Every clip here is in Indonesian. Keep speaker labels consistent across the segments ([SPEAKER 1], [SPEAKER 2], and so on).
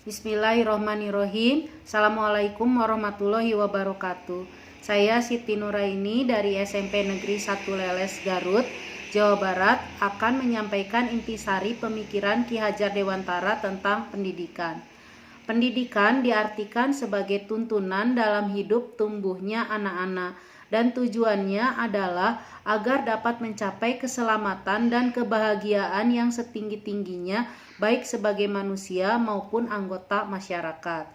[SPEAKER 1] Bismillahirrohmanirrohim. Assalamualaikum warahmatullahi wabarakatuh. Saya Siti Nuraini dari SMP Negeri 1 Leles, Garut, Jawa Barat akan menyampaikan intisari pemikiran Ki Hajar Dewantara tentang pendidikan. Pendidikan diartikan sebagai tuntunan dalam hidup tumbuhnya anak-anak dan tujuannya adalah agar dapat mencapai keselamatan dan kebahagiaan yang setinggi-tingginya baik sebagai manusia maupun anggota masyarakat.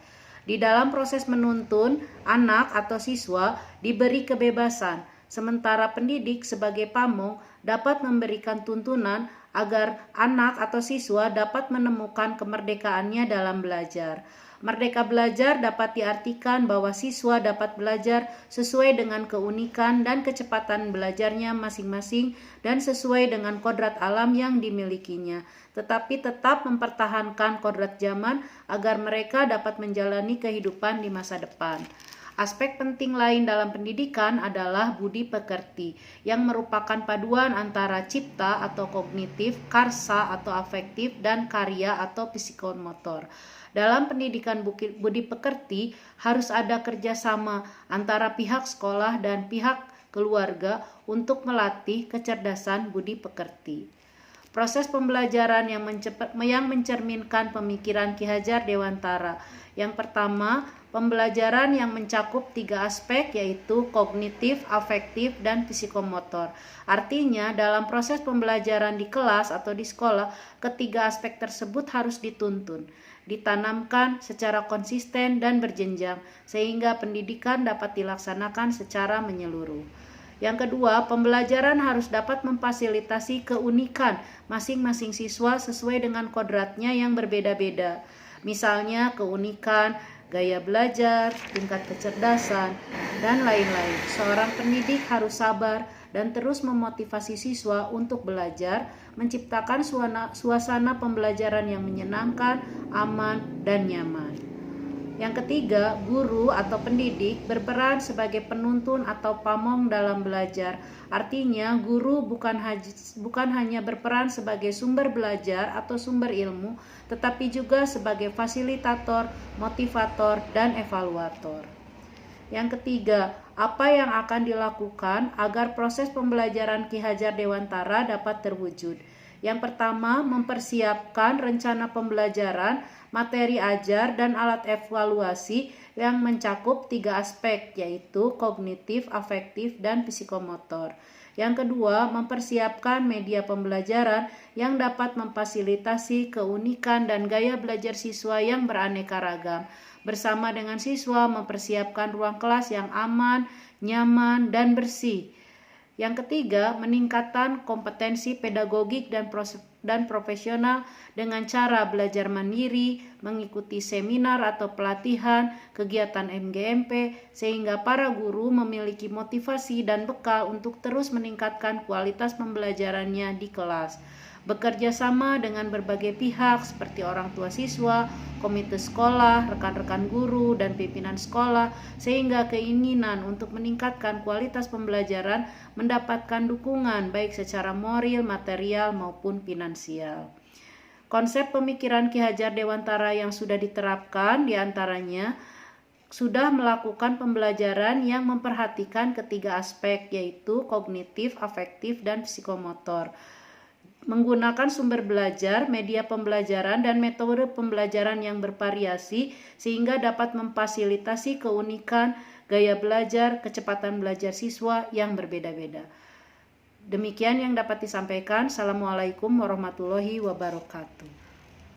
[SPEAKER 1] Di dalam proses menuntun, anak atau siswa diberi kebebasan, sementara pendidik sebagai pamong dapat memberikan tuntunan agar anak atau siswa dapat menemukan kemerdekaannya dalam belajar. Merdeka belajar dapat diartikan bahwa siswa dapat belajar sesuai dengan keunikan dan kecepatan belajarnya masing-masing dan sesuai dengan kodrat alam yang dimilikinya, tetapi tetap mempertahankan kodrat zaman agar mereka dapat menjalani kehidupan di masa depan. Aspek penting lain dalam pendidikan adalah budi pekerti, yang merupakan paduan antara cipta atau kognitif, karsa atau afektif, dan karya atau psikomotor. Dalam pendidikan budi pekerti harus ada kerjasama antara pihak sekolah dan pihak keluarga untuk melatih kecerdasan budi pekerti. Proses pembelajaran yang mencerminkan pemikiran Ki Hajar Dewantara. Yang pertama, pembelajaran yang mencakup 3 aspek yaitu kognitif, afektif, dan psikomotor. Artinya, dalam proses pembelajaran di kelas atau di sekolah, ketiga aspek tersebut harus dituntun, ditanamkan secara konsisten dan berjenjang, sehingga pendidikan dapat dilaksanakan secara menyeluruh. Yang kedua, pembelajaran harus dapat memfasilitasi keunikan masing-masing siswa sesuai dengan kodratnya yang berbeda-beda. Misalnya keunikan, gaya belajar, tingkat kecerdasan, dan lain-lain. Seorang pendidik harus sabar dan terus memotivasi siswa untuk belajar, menciptakan suasana pembelajaran yang menyenangkan, aman, dan nyaman. Yang ketiga, guru atau pendidik berperan sebagai penuntun atau pamong dalam belajar. Artinya, guru bukan hanya berperan sebagai sumber belajar atau sumber ilmu, tetapi juga sebagai fasilitator, motivator, dan evaluator. Yang ketiga, apa yang akan dilakukan agar proses pembelajaran Ki Hajar Dewantara dapat terwujud? Yang pertama, mempersiapkan rencana pembelajaran, materi ajar, dan alat evaluasi yang mencakup 3 aspek, yaitu kognitif, afektif, dan psikomotor. Yang kedua, mempersiapkan media pembelajaran yang dapat memfasilitasi keunikan dan gaya belajar siswa yang beraneka ragam. Bersama dengan siswa, mempersiapkan ruang kelas yang aman, nyaman, dan bersih. Yang ketiga, meningkatkan kompetensi pedagogik dan profesional dengan cara belajar mandiri, mengikuti seminar atau pelatihan, kegiatan MGMP, sehingga para guru memiliki motivasi dan bekal untuk terus meningkatkan kualitas pembelajarannya di kelas. Bekerja sama dengan berbagai pihak seperti orang tua siswa, komite sekolah, rekan-rekan guru, dan pimpinan sekolah, sehingga keinginan untuk meningkatkan kualitas pembelajaran mendapatkan dukungan baik secara moral, material, maupun finansial. Konsep pemikiran Ki Hajar Dewantara yang sudah diterapkan diantaranya sudah melakukan pembelajaran yang memperhatikan ketiga aspek, yaitu kognitif, afektif, dan psikomotor. Menggunakan sumber belajar, media pembelajaran, dan metode pembelajaran yang bervariasi sehingga dapat memfasilitasi keunikan, gaya belajar, kecepatan belajar siswa yang berbeda-beda. Demikian yang dapat disampaikan. Assalamualaikum warahmatullahi wabarakatuh.